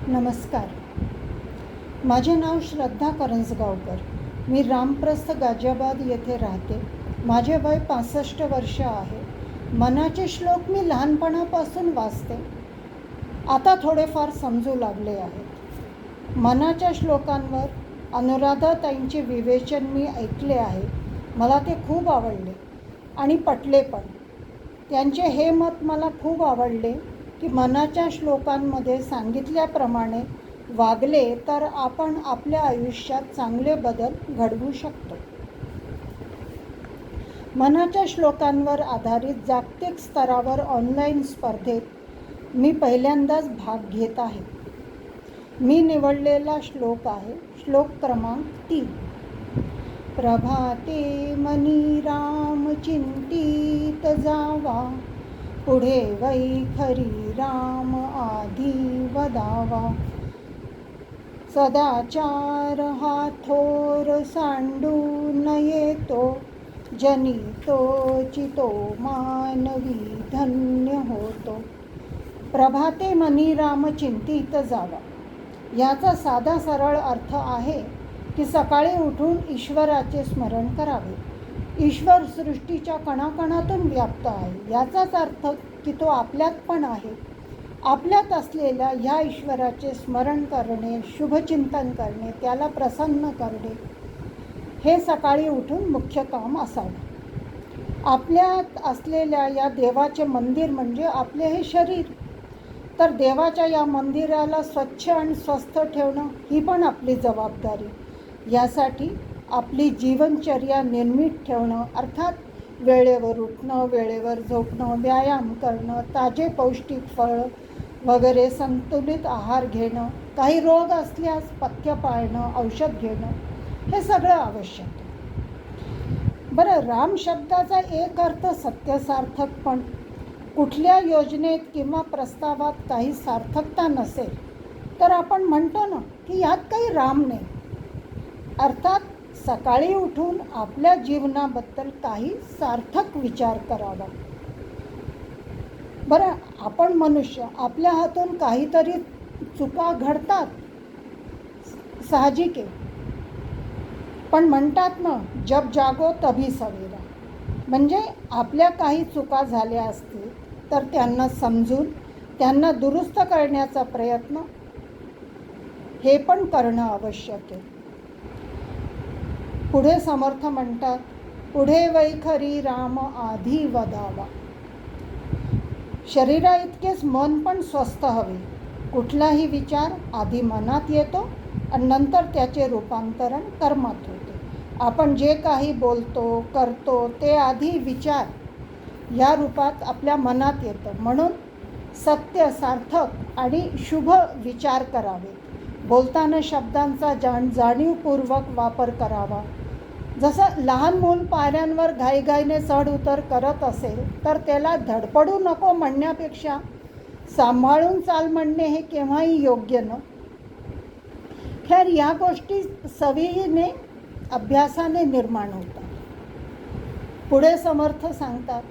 नमस्कार. माझे नाव श्रद्धा करंजगावकर. मी रामप्रस्थ गाजियाबाद येथे राहते. माझे वय 65 वर्ष आहे. मनाचे श्लोक मी लहानपणापासून वाचते. आता थोडेफार समजू लागले आहेत. मनाच्या श्लोकांवर अनुराधाताईंचे विवेचन मी ऐकले आहे. मला ते खूप आवडले आणि पटले पण. त्यांचे हे मत मला खूप आवडले की मनाच्या श्लोकांमध्ये सांगितल्याप्रमाणे वागले तर आपण आपल्या आयुष्यात चांगले बदल घडवू शकतो. मनाच्या श्लोकांवर आधारित जागतिक स्तरावर ऑनलाईन स्पर्धेत मी पहिल्यांदाच भाग घेत आहे. मी निवडलेला श्लोक आहे श्लोक क्रमांक 3. प्रभाते मनी राम चिंतित जावा, पुढे वैखरी राम आधी वदावा. सदाचार हा थोर सांडून येतो, जनी तोचितो मानवी धन्य होतो. प्रभाते मनी राम चिंतित जावा. याचा साधा सरळ अर्थ आहे की सकाळी उठून ईश्वराचे स्मरण करावे. ईश्वर सृष्टीच्या कणाकणातून व्याप्त आहे. याचाच अर्थ की तो आपल्यात पण आहे. आपल्यात असलेल्या ह्या ईश्वराचे स्मरण करणे, शुभचिंतन करणे, त्याला प्रसन्न करणे हे सकाळी उठून मुख्य काम असावे. आपल्यात असलेल्या या देवाचे मंदिर म्हणजे आपले हे शरीर. तर देवाच्या या मंदिराला स्वच्छ आणि स्वस्थ ठेवणं ही पण आपली जबाबदारी. यासाठी आपली जीवनचर्या निर्मित ठेवणं, अर्थात वेळेवर उठणं, वेळेवर झोपणं, व्यायाम करणं, ताजे पौष्टिक फळ वगैरे संतुलित आहार घेणं, काही रोग असल्यास पथ्य पाळणं, औषध घेणं हे सगळं आवश्यक आहे. बरं, राम शब्दाचा एक अर्थ सत्यसार्थक, पण कुठल्या योजनेत किंवा प्रस्तावात काही सार्थकता नसेल तर आपण म्हणतो ना की यात काही राम नाही. अर्थात सकाळी उठून आपल्या जीवनाबद्दल काही सार्थक विचार करावा. बरं, आपण मनुष्य, आपल्या हातून काहीतरी चुका घडतात, साहजिक आहे. पण म्हणतात ना, जब जागो तभी सवेरा. म्हणजे आपल्या काही चुका झाल्या असतील तर त्यांना समजून त्यांना दुरुस्त करण्याचा प्रयत्न हे पण करणं आवश्यक आहे. पुढे समर्थ म्हणतात, पुढे वैखरी राम आधी वदावा. शरीरा इतकेच मन पण स्वस्थ हवे. कुठलाही विचार आधी मनात येतो आणि नंतर त्याचे रूपांतरण कर्मात होते. आपण जे काही बोलतो करतो ते आधी विचार या रूपात आपल्या मनात येतं. म्हणून सत्य, सार्थक आणि शुभ विचार करावे. बोलताना शब्दांचा जाणीवपूर्वक वापर करावा. जसं लहान मूल पायऱ्यांवर घाईघाईने चढ उतर करत असेल तर त्याला धडपडू नको म्हणण्यापेक्षा सांभाळून चाल म्हणणे हे केव्हाही योग्य न. खैर, या गोष्टी सवयीने, अभ्यासाने निर्माण होतात. पुढे समर्थ सांगतात,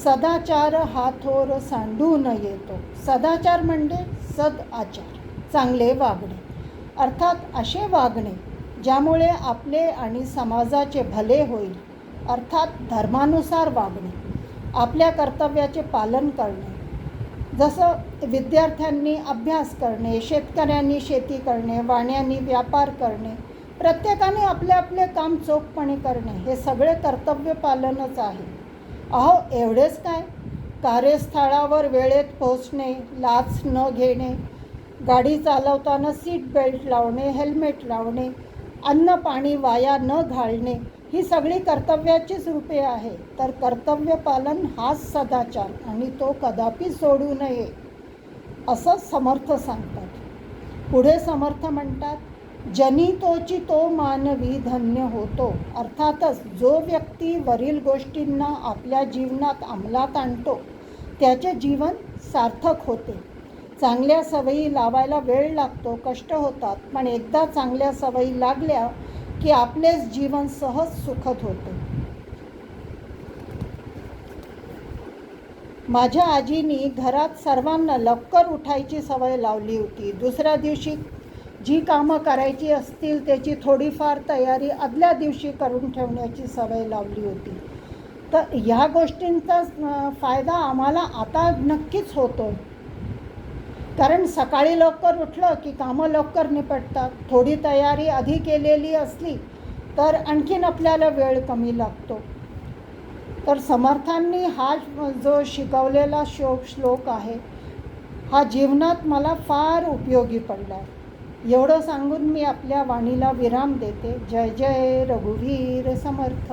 सदाचार हा थोर सांडून येतो. सदाचार म्हणजे सदाचार, चांगले वागणे. अर्थात असे वागणे ज्यामुळे आपले आणि समाजाचे भले होईल. अर्थात धर्मानुसार वागणे, आपल्या कर्तव्याचे पालन करणे. जसं विद्यार्थ्यांनी अभ्यास करणे, शेतकऱ्यांनी शेती करणे, वाण्यांनी व्यापार करणे, प्रत्येकाने आपले आपले काम चोखपणे करणे हे सगळे कर्तव्य पालनच आहे. अहो, एवढेच काय, कार्यस्थळावर वेळेत पोहोचणे, लाच न घेणे, गाडी चालवताना सीट बेल्ट लावणे, हेल्मेट लावणे, अन्न पाणी वाया न घालणे ही सगळी कर्तव्याचीच रूपे आहे. तर कर्तव्य पालन हाच सदाचार आणि तो कदापि सोडू नये असं समर्थ सांगतात. पुढे समर्थ म्हणतात, जनी तोची तो मानवी धन्य होतो. अर्थातच जो व्यक्ती वरील गोष्टींना आपल्या जीवनात अंमलात आणतो त्याचे जीवन सार्थक होते. चांगल्या सवयी लावायला वेळ लागतो, कष्ट होतात, पण एकदा चांगल्या सवयी लागल्या की आपलेच जीवन सहज सुखद होते. माझ्या आजीनी घरात सर्वांना लवकर उठायची सवय लावली होती. दुसऱ्या दिवशी जी कामं करायची असतील त्याची थोडीफार तयारी आदल्या दिवशी करून ठेवण्याची सवय लावली होती. तर ह्या गोष्टींचा फायदा आम्हाला आता नक्कीच होतो. कारण सकाळी लवकर उठलं की कामं लवकर निपटतात. थोडी तयारी आधी केलेली असली तर आणखीन आपल्याला वेळ कमी लागतो. तर समर्थांनी हा जो शिकवलेला श्लोक आहे हा जीवनात मला फार उपयोगी पडला आहे. एवढं सांगून मी आपल्या वाणीला विराम देते. जय जय रघुवीर समर्थ.